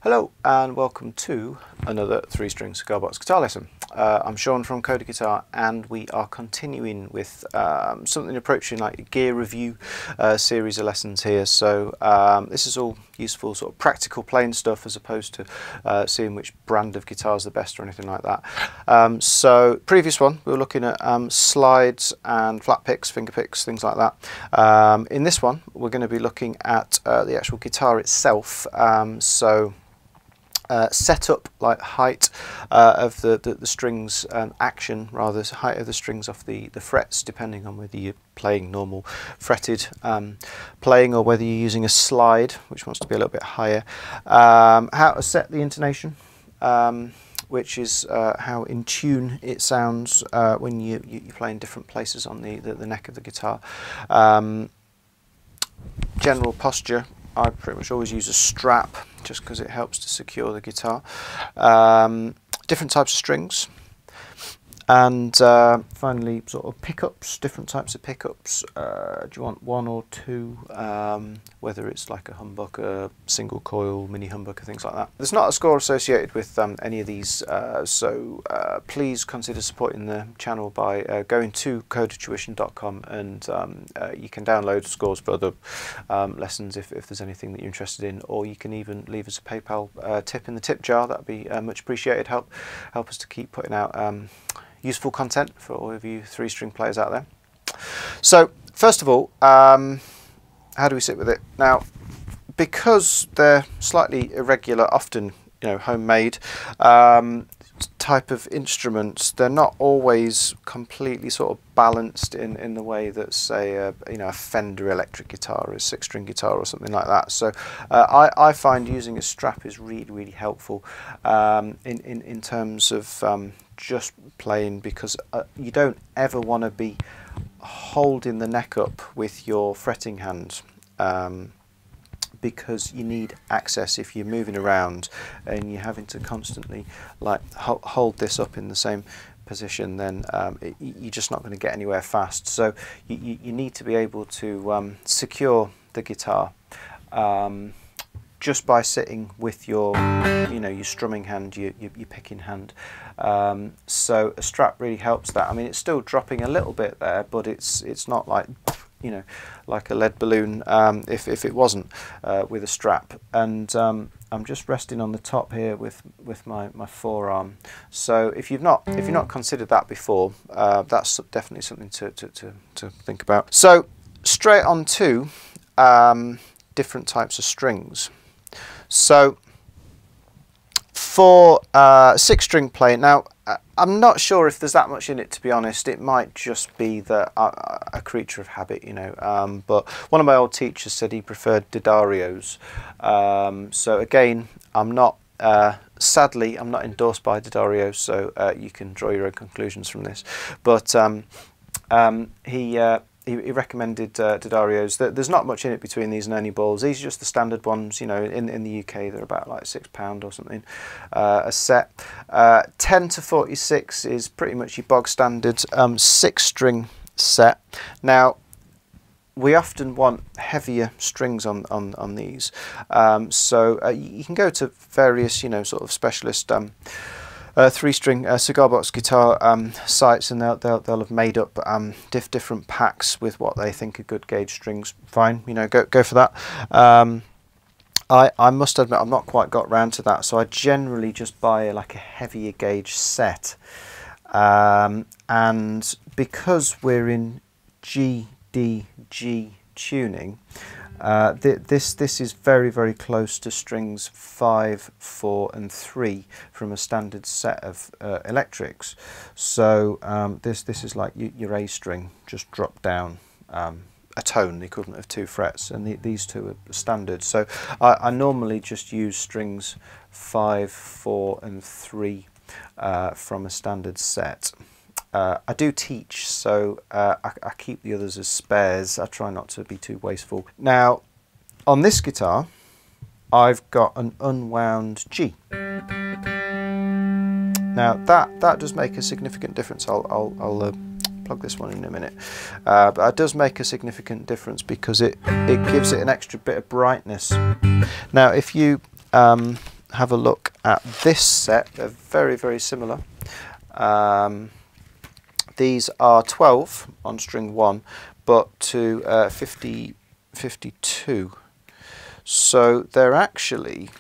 Hello and welcome to another 3-string cigar box guitar lesson. I'm Sean from Coda Guitar, and we are continuing with something approaching like a gear review series of lessons here. So this is all useful sort of practical playing stuff as opposed to seeing which brand of guitar is the best or anything like that. So previous one we were looking at slides and flat picks, finger picks, things like that. In this one we're going to be looking at the actual guitar itself. Setup, like height of the strings, action rather, height of the strings off the frets, depending on whether you're playing normal fretted playing or whether you're using a slide which wants to be a little bit higher. How to set the intonation, which is how in tune it sounds when you play in different places on the neck of the guitar. General posture, I pretty much always use a strap just because it helps to secure the guitar. Different types of strings, and finally sort of pickups, different types of pickups. Do you want one or two, whether it's like a humbucker, single coil, mini humbucker, things like that. There's not a score associated with any of these, so please consider supporting the channel by going to codatuition.com, and you can download scores for other lessons if there's anything that you're interested in, or you can even leave us a PayPal tip in the tip jar. That'd be much appreciated. Help us to keep putting out useful content for all of you 3-string players out there. So first of all, how do we sit with it? Now, because they're slightly irregular, often homemade type of instruments, they're not always completely sort of balanced in the way that, say, a Fender electric guitar, a 6-string guitar or something like that. So I find using a strap is really helpful in terms of just playing, because you don't ever want to be holding the neck up with your fretting hand, because you need access. If you're moving around and you're having to constantly like hold this up in the same position, then you're just not going to get anywhere fast. So you need to be able to secure the guitar just by sitting with your your strumming hand, your picking hand. So a strap really helps that. I mean, it's still dropping a little bit there, but it's not like like a lead balloon if it wasn't with a strap. And I'm just resting on the top here with my forearm. So if you've not considered that before, that's definitely something to think about. So straight on to different types of strings. So for 6-string playing, now I'm not sure if there's that much in it, to be honest. It might just be that a creature of habit, but one of my old teachers said he preferred Didarios. So again, I'm not sadly I'm not endorsed by Didarios, so you can draw your own conclusions from this, but he recommended Didarios. There's not much in it between these and any balls. These are just the standard ones. In the UK they're about like £6 or something a set. 10 to 46 is pretty much your bog standard 6-string set. Now, we often want heavier strings on these, so you can go to various sort of specialist 3-string cigar box guitar sites, and they'll have made up different packs with what they think are good gauge strings. Fine, go for that. I must admit I've not quite got round to that, so I generally just buy like a heavier gauge set, and because we're in G, D, G tuning, this is very close to strings 5, 4 and 3 from a standard set of electrics. So this is like your A string just dropped down a tone, the equivalent of 2 frets, and these two are standard. So I normally just use strings 5, 4 and 3 from a standard set. I do teach, so I keep the others as spares. I try not to be too wasteful. Now, on this guitar, I've got an unwound G. Now that does make a significant difference. I'll plug this one in a minute, but it does make a significant difference because it gives it an extra bit of brightness. Now, if you have a look at this set. They're very, very similar. These are 12 on string 1, but to 52. So they're actually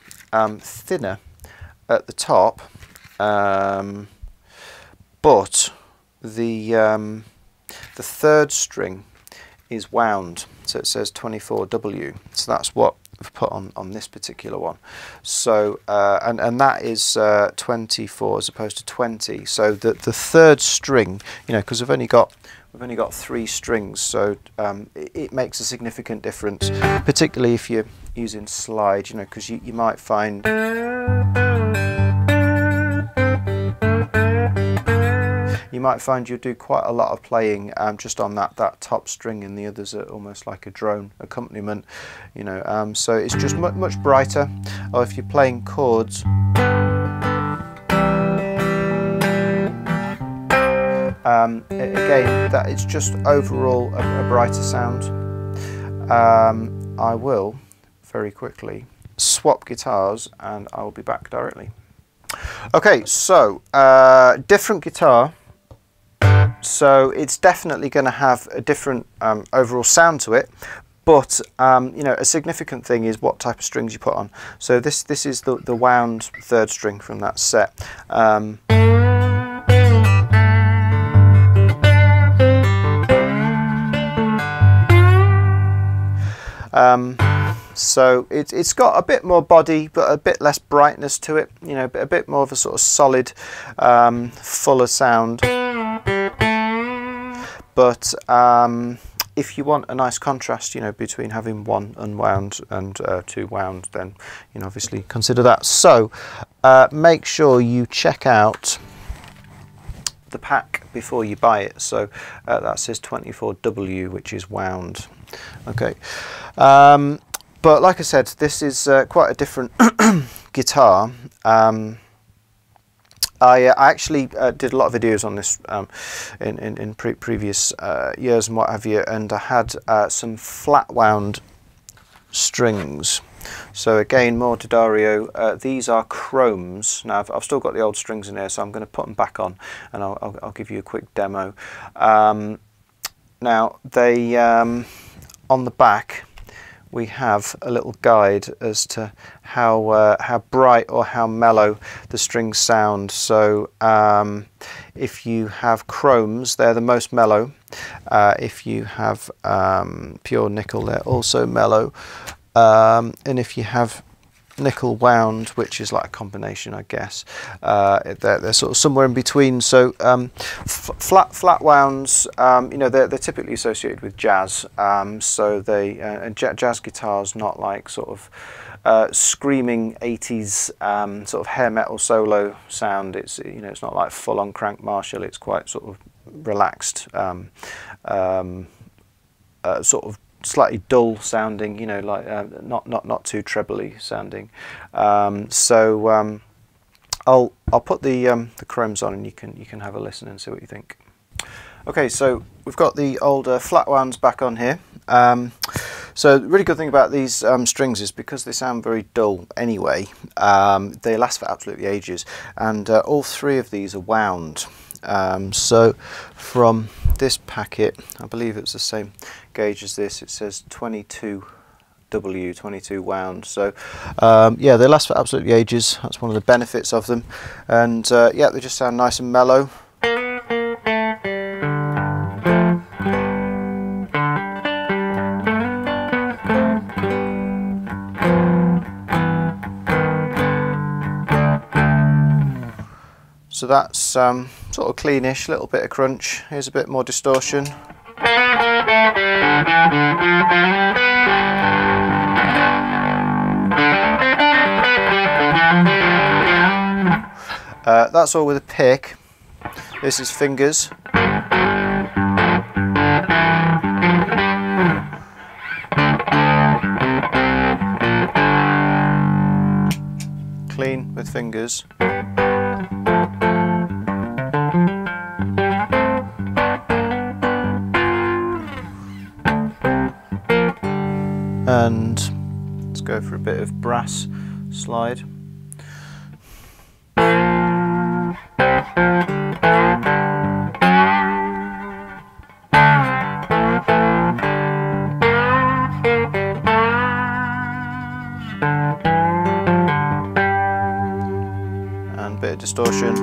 thinner at the top, but the third string is wound, so it says 24W. So that's what we've put on this particular one. So and that is 24 as opposed to 20. So the third string, you know, because we've only got 3 strings, so it makes a significant difference, particularly if you're using slide, you know, because you might find you do quite a lot of playing just on that top string, and the others are almost like a drone accompaniment, you know. So it's just much brighter. Or if you're playing chords, again, that it's just overall a brighter sound. I will very quickly swap guitars and I will be back directly. Okay, so different guitar. So it's definitely going to have a different overall sound to it, but you know, a significant thing is what type of strings you put on. So this is the wound third string from that set. So it's got a bit more body, but a bit less brightness to it. You know, a bit more of a sort of solid, fuller sound. But if you want a nice contrast, you know, between having 1 unwound and 2 wound, then, you know, obviously consider that. So make sure you check out the pack before you buy it. So that says 24W, which is wound. Okay. But like I said, this is quite a different guitar. I actually did a lot of videos on this in previous years and what have you, and I had some flat wound strings. So again, more D'Addario. These are chromes. Now I've still got the old strings in here, so I'm going to put them back on, and I'll give you a quick demo. Now they on the back we have a little guide as to how bright or how mellow the strings sound. So if you have chromes, they're the most mellow. If you have pure nickel, they're also mellow. And if you have nickel wound, which is like a combination, I guess, they're sort of somewhere in between. So flat wounds, you know, they're typically associated with jazz. So they and jazz guitars, not like sort of screaming 80s sort of hair metal solo sound. It's, you know, it's not like full on crank Marshall. It's quite sort of relaxed, sort of slightly dull sounding, you know, like not too trebly sounding. So I'll put the chromes on, and you can have a listen and see what you think. Okay, so we've got the older flat wounds back on here. So the really good thing about these strings is because they sound very dull anyway, they last for absolutely ages, and all 3 of these are wound. So from this packet, I believe it's the same gauge as this, it says 22W, 22 wound. So yeah, they last for absolutely ages. That's one of the benefits of them, and yeah, they just sound nice and mellow. So that's sort of cleanish, little bit of crunch. Here's a bit more distortion. That's all with a pick. This is fingers. Clean with fingers. And let's go for a bit of brass slide. And a bit of distortion.